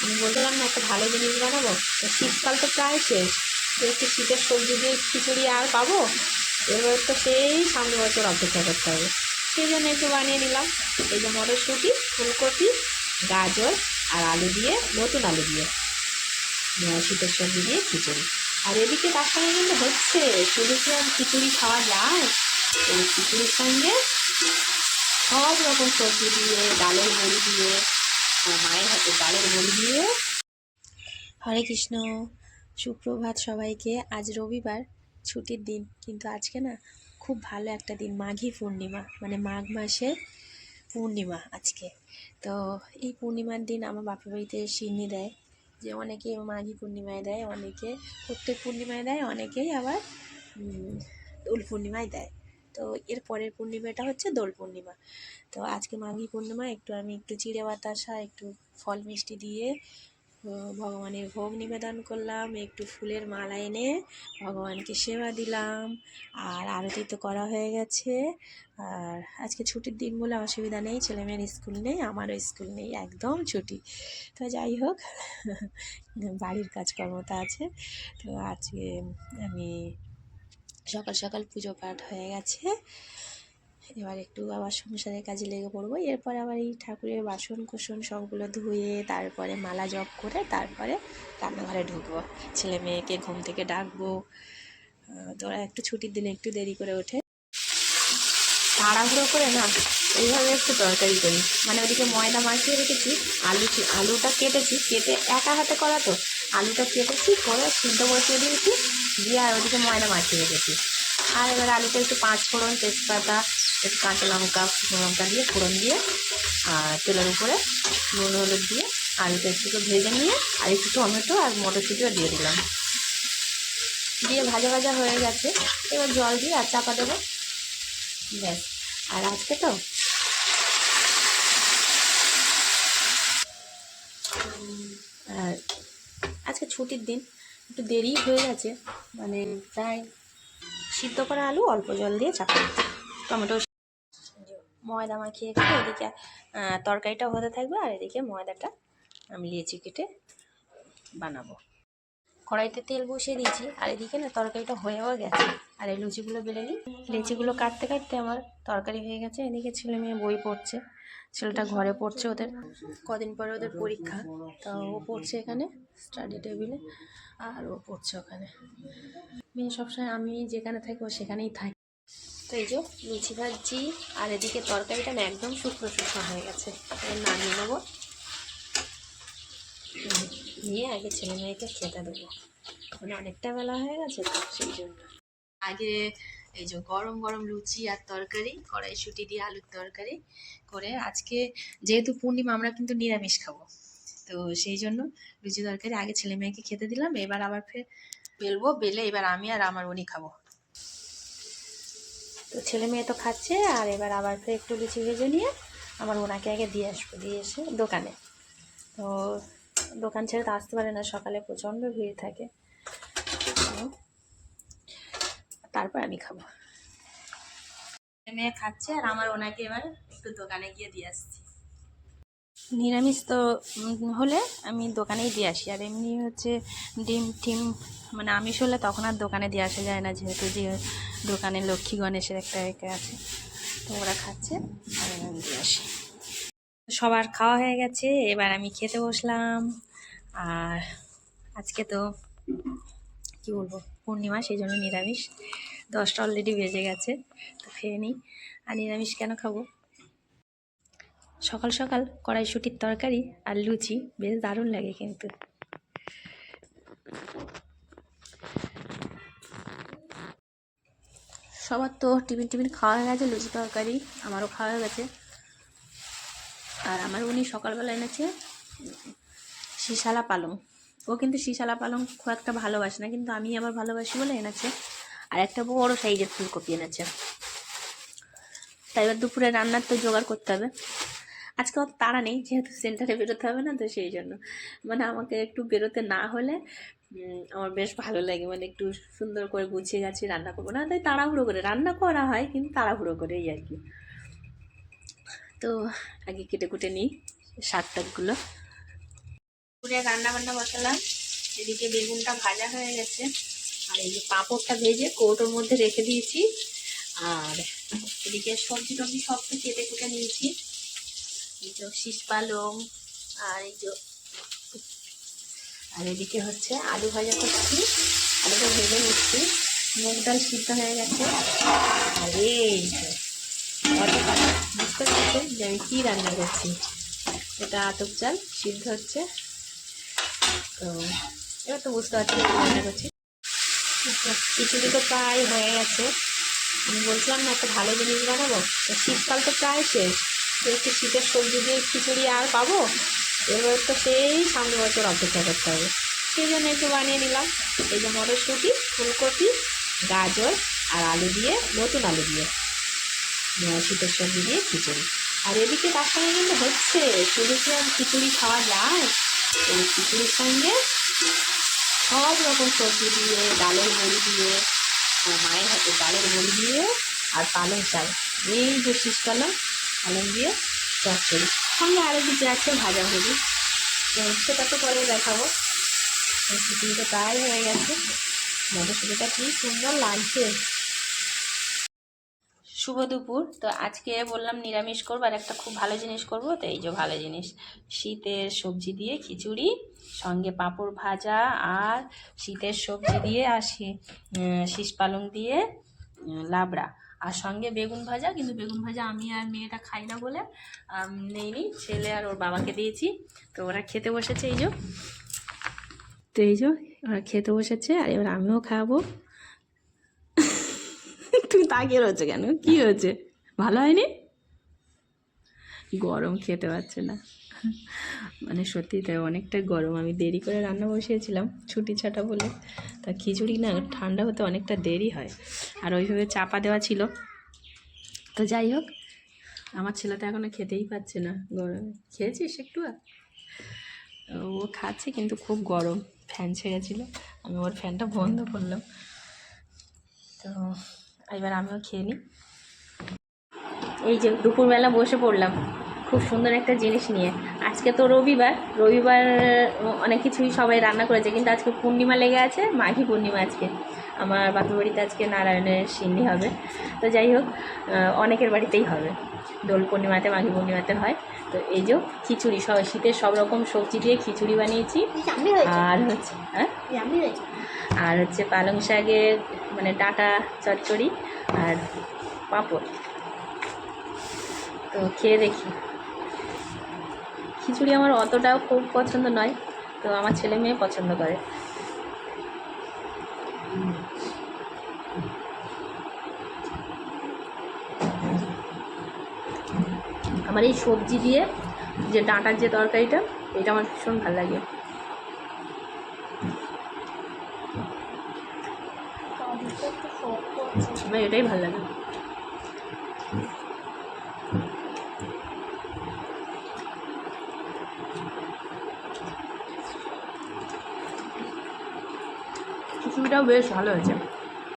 আমি বলছিলাম না একটা ভালো জিনিস বানাবো, তো শীতকাল তো প্রায় শেষ, তো একটু শীতের সবজি দিয়ে খিচুড়ি আর পাবো? এবার তো সেই সামনে বছর অপেক্ষা করতে হবে। সেই জন্য একটু বানিয়ে নিলাম। এই যে মটরশুঁটি, ফুলকপি, গাজর আর আলু দিয়ে, নতুন আলু দিয়ে শীতের সবজি দিয়ে খিচুড়ি। আর এদিকে তার সঙ্গে কিন্তু হচ্ছে, শুধু কি আর খিচুড়ি খাওয়া যায়? এই খিচুড়ির সঙ্গে সব রকম সবজি দিয়ে, ডালের বড়ি দিয়ে, মায়ের হাতে ডালের বড়ি দিয়ে। হরে কৃষ্ণ, সুপ্রভাত সবাইকে। আজ রবিবার, ছুটির দিন, কিন্তু আজকে না খুব ভালো একটা দিন, মাঘী পূর্ণিমা, মানে মাঘ মাসের পূর্ণিমা আজকে। তো এই পূর্ণিমার দিন আমার বাপের বাড়িতে সিন্নি দেয়, যে অনেকে মাঘী পূর্ণিমায় দেয়, অনেকে প্রত্যেক পূর্ণিমায় দেয়, অনেকেই আবার দোল পূর্ণিমায় দেয়। তো এর পরের পূর্ণিমাটা হচ্ছে দোল পূর্ণিমা। তো আজকে মাঘী পূর্ণিমা আমি একটু চিড়ে বাতাসা, একটু ফল মিষ্টি দিয়ে ভগবানের ভোগ নিবেদন করলাম, একটু ফুলের মালা এনে ভগবানকে সেবা দিলাম। আর আরতি তো করা হয়ে গেছে। আর আজকে ছুটির দিন বলে অসুবিধা নেই, ছেলেমেয়ের স্কুল নেই, আমারও স্কুল নেই, একদম ছুটি। তো যাই হোক, বাড়ির কাজকর্মটা আছে। তো আজকে আমি সকাল সকাল পুজো পাঠ হয়ে গেছে, এবার একটু আবার সংসারের কাজে লেগে পড়বো। এরপরে আবার এই ঠাকুরের বাসন কুসন সবগুলো ধুয়ে, তারপরে মালা জপ করে, তারপরে রান্নাঘরে ঢুকবো, ছেলে মেয়েকে ঘুম থেকে ডাকবো। তো ওরা একটু ছুটির দিনে একটু দেরি করে ওঠে, তাড়াহুড়ো করে না এইভাবে একটু তরকারি করি। মানে ওদিকে ময়দা মাখিয়ে রেখেছি, আলুটা কেটেছি, কেটে একা হাতে করা তো, আলুটা কেটেছি, করে সিদ্ধ বসিয়ে দিয়েছি, দিয়ে আর ওদিকে ময়দা মাখিয়ে রেখেছি। আর এবার আলুটা একটু পাঁচ ফোড়ন, তেজপাতা, একটু কাঁচা লঙ্কা, শুকনো লঙ্কা দিয়ে ফোড়ন দিয়ে, আর তেলের উপরে নুন হলুদ দিয়ে আলুটা একটু ভেজে নিয়ে, আর একটু টমেটো আর মটরশুঁটিও দিয়ে দিলাম, দিয়ে ভাজা ভাজা হয়ে গেছে। এবার জল দিয়ে আর চাপা দেবো, ব্যাস। আর আজকে তো আর আজকে ছুটির দিন, একটু দেরি হয়ে গেছে, মানে প্রায় সিদ্ধ করা আলু অল্প জল দিয়ে চাপা, টমেটো, ময়দা মাখিয়ে রেখে এদিকে তরকারিটা হতে থাকবে, আর এদিকে ময়দাটা আমি লিচি কেটে বানাবো। কড়াইতে তেল বসিয়ে দিয়েছি, আর এদিকে না তরকারিটা হয়েও গেছে। আর এই লুচিগুলো বেলে নিই, লিচিগুলো কাটতে কাটতে আমার তরকারি হয়ে গেছে। এদিকে ছেলে মেয়ে বই পড়ছে, ছেলেটা ঘরে পড়ছে, ওদের কদিন পরে ওদের পরীক্ষা, তা ও পড়ছে এখানে স্টাডি টেবিলে, আর ও পড়ছে ওখানে। মেয়ে সবসময় আমি যেখানে থাকি ও সেখানেই থাকি। তো এই যে লুচি ভাজছি, আর এদিকে তরকারিটা না একদম শুকনো শুকনো হয়ে গেছে, নামিয়ে নেবো, নিয়ে আগে ছেলে মেয়েকে খেতে দেবো, মানে অনেকটা বেলা হয়ে গেছে তো সেই জন্য। আগে এই যে গরম গরম লুচি আর তরকারি, কড়াইশুঁটি দিয়ে আলুর তরকারি করে, আজকে যেহেতু পূর্ণিমা আমরা কিন্তু নিরামিষ খাবো, তো সেই জন্য লুচি তরকারি আগে ছেলে মেয়েকে খেতে দিলাম। এবার আবার ফের বেলবো, বেলে এবার আমি আর আমার উনি খাবো। তো ছেলে মেয়ে তো খাচ্ছে, আর এবার আবার ফের একটু লুচি ভেজে নিয়ে আমার ওনাকে আগে দিয়ে আসবো, দিয়ে এসে দোকানে। তো দোকান ছেড়ে তো আসতে পারে না, সকালে প্রচণ্ড ভিড় থাকে, তারপর আমি খাবো। মেয়ে খাচ্ছে, আর আমার ওনাকে এবার একটু দোকানে গিয়ে দিয়ে আসছি। নিরামিষ তো হলে আমি দোকানেই দিয়ে আসি, আর এমনি হচ্ছে ডিম টিম, মানে আমিষ হলে তখন আর দোকানে দিয়ে আসা যায় না, যেহেতু যে দোকানে লক্ষ্মী গণেশের একটা একে আছে, তো ওরা খাচ্ছে আর আমি দিয়ে আসি। সবার খাওয়া হয়ে গেছে, এবার আমি খেতে বসলাম। আর আজকে তো কি বলবো, পূর্ণিমা, সেই জন্য নিরামিষ। 10টা অলরেডি বেজে গেছে, তো খেয়ে নিই। আর নিরামিষ কেন খাবো? সকাল সকাল কড়াইশুঁটির তরকারি আর লুচি বেশ দারুণ লাগে কিন্তু। সবার তো টিফিন খাওয়া হয়ে গেছে, লুচি তরকারি আমারও খাওয়া হয়ে গেছে। আর আমার উনি সকালবেলা এনেছে শিশালা পালং। ও কিন্তু শিশালা পালং খুব একটা ভালোবাসে না, কিন্তু আমি আবার ভালোবাসি বলে এনেছে। আর একটা বড় সাইজের ফুলকপি এনেছে। তাই এবার দুপুরে রান্নার তো জোগাড় করতে হবে। আজকে অত তাড়া নেই, যেহেতু সেন্টারে বেরোতে হবে না, তো সেই জন্য মানে আমাকে একটু বেরোতে না হলে আমার বেশ ভালো লাগে, মানে একটু সুন্দর করে গুছিয়ে গাছিয়ে রান্না করবো না, তাই তাড়াহুড়ো করে রান্না করা হয়, কিন্তু তাড়াহুড়ো করেই আর কি। তো আগে কেটে কুটে নিই শাক টাকগুলো। দুপুরে রান্না বান্না বসালাম। এদিকে বেগুনটা ভাজা হয়ে গেছে, আর এই যে পাঁপড়টা ভেজে কৌটোর মধ্যে রেখে দিয়েছি। আর এদিকে সবজি টবজি সব তো কেটে কুটে নিয়েছি। এই যে শীষ পালং, আর এই যে আর এদিকে হচ্ছে আলু ভাজা করছি, আলুটা ভেজে নিচ্ছি। মুগ ডাল সিদ্ধ হয়ে গেছে। আর এই যে বুঝতে পারছে যে আমি কী রান্না করছি। এটা আতপ চাল সিদ্ধ হচ্ছে, তো এবার তো বুঝতে পারছি কী রান্না করছি। খিচুড়ি তো প্রায় হয়ে গেছে। আমি বলছিলাম না একটা ভালো জিনিস বানাবো, তো শীতকাল তো প্রায় শেষ, তো একটু শীতের সবজি দিয়ে খিচুড়ি আর পাবো? এবার তো সেই সামনে বছর অপেক্ষা করতে হবে। সেই জন্য একটু বানিয়ে নিলাম। এই যে মটরশুঁটি, ফুলকপি, গাজর আর আলু দিয়ে, নতুন আলু দিয়ে শীতের সবজি দিয়ে খিচুড়ি। আর এদিকে তার সঙ্গে কিন্তু হচ্ছে, শুধু কি আর খিচুড়ি খাওয়া যায়? এই খিচুড়ির সঙ্গে সব রকম সবজি দিয়ে, ডালের বড়ি দিয়ে, মায়ের হাতে ডালের বড়ি দিয়ে, আর পালং শাক, এই যে শীষপালং পালং দিয়ে চচ্চড়ি, সঙ্গে আরও কিছু আছে ভাজাভুজি। তো সেটা তো পরে দেখাবো। খিচুড়িটা প্রায় হয়ে গেছে। মটরশুঁটিটা কি সুন্দর লাগছে। শুভ দুপুর। তো আজকে বললাম নিরামিষ করবো আর একটা খুব ভালো জিনিস করব। তো এই যে ভালো জিনিস, শীতের সবজি দিয়ে খিচুড়ি, সঙ্গে পাঁপড় ভাজা, আর শীতের সবজি দিয়ে, আর শীষ পালং দিয়ে লাবড়া, আর সঙ্গে বেগুন ভাজা। কিন্তু বেগুন ভাজা আমি আর মেয়েটা খাই না বলে নেইনি, ছেলে আর ওর বাবাকে দিয়েছি। তো ওরা খেতে বসেছে, এই যে ওরা খেতে বসেছে, আর এবার আমিও খাবো। তুমি তাকিয়ে রয়েছে কেন? কি হয়েছে? ভালো হয়নি? গরম, খেতে পারছে না। মানে সত্যি তাই, অনেকটা গরম। আমি দেরি করে রান্না বসিয়েছিলাম ছুটি ছাটা বলে। তা খিচুড়ি না ঠান্ডা হতে অনেকটা দেরি হয়, আর ওইভাবে চাপা দেওয়া ছিল। তো যাই হোক, আমার ছেলে তো এখনও খেতেই পাচ্ছে না গরমে। খেয়েছিস একটু? ও খাচ্ছে কিন্তু খুব গরম। ফ্যান ছেড়েছিল, আমি ওর ফ্যানটা বন্ধ করলাম। তো এবার আমিও খেয়ে নিই। এই যে দুপুরবেলা বসে পড়লাম খুব সুন্দর একটা জিনিস নিয়ে। আজকে তো রবিবার, অনেক কিছুই সবাই রান্না করেছে, কিন্তু আজকে পূর্ণিমা লেগে আছে, মাঘী পূর্ণিমা আজকে। আমার বাপের বাড়িতে আজকে নারায়ণের সিন্নি হবে। তো যাই হোক, অনেকের বাড়িতেই হবে, দোল পূর্ণিমাতে, মাঘী পূর্ণিমাতে হয়। তো এই যে খিচুড়ি, শীতের সব রকম সবজি দিয়ে খিচুড়ি বানিয়েছি। আর হচ্ছে আর হচ্ছে পালং শাকের মানে ডাঁটা চচ্চড়ি, আর পাঁপড়। তো খেয়ে দেখি। খিচুড়ি আমার অতটাও খুব পছন্দ নয়, তো আমার ছেলে মেয়ে পছন্দ করে। আমার এই সবজি দিয়ে যে ডাঁটার যে তরকারিটা, এটা আমার ভীষণ ভালো লাগে। আমার এটাই ভালো লাগে। খিচুড়িটাও বেশ ভালো হয়েছে।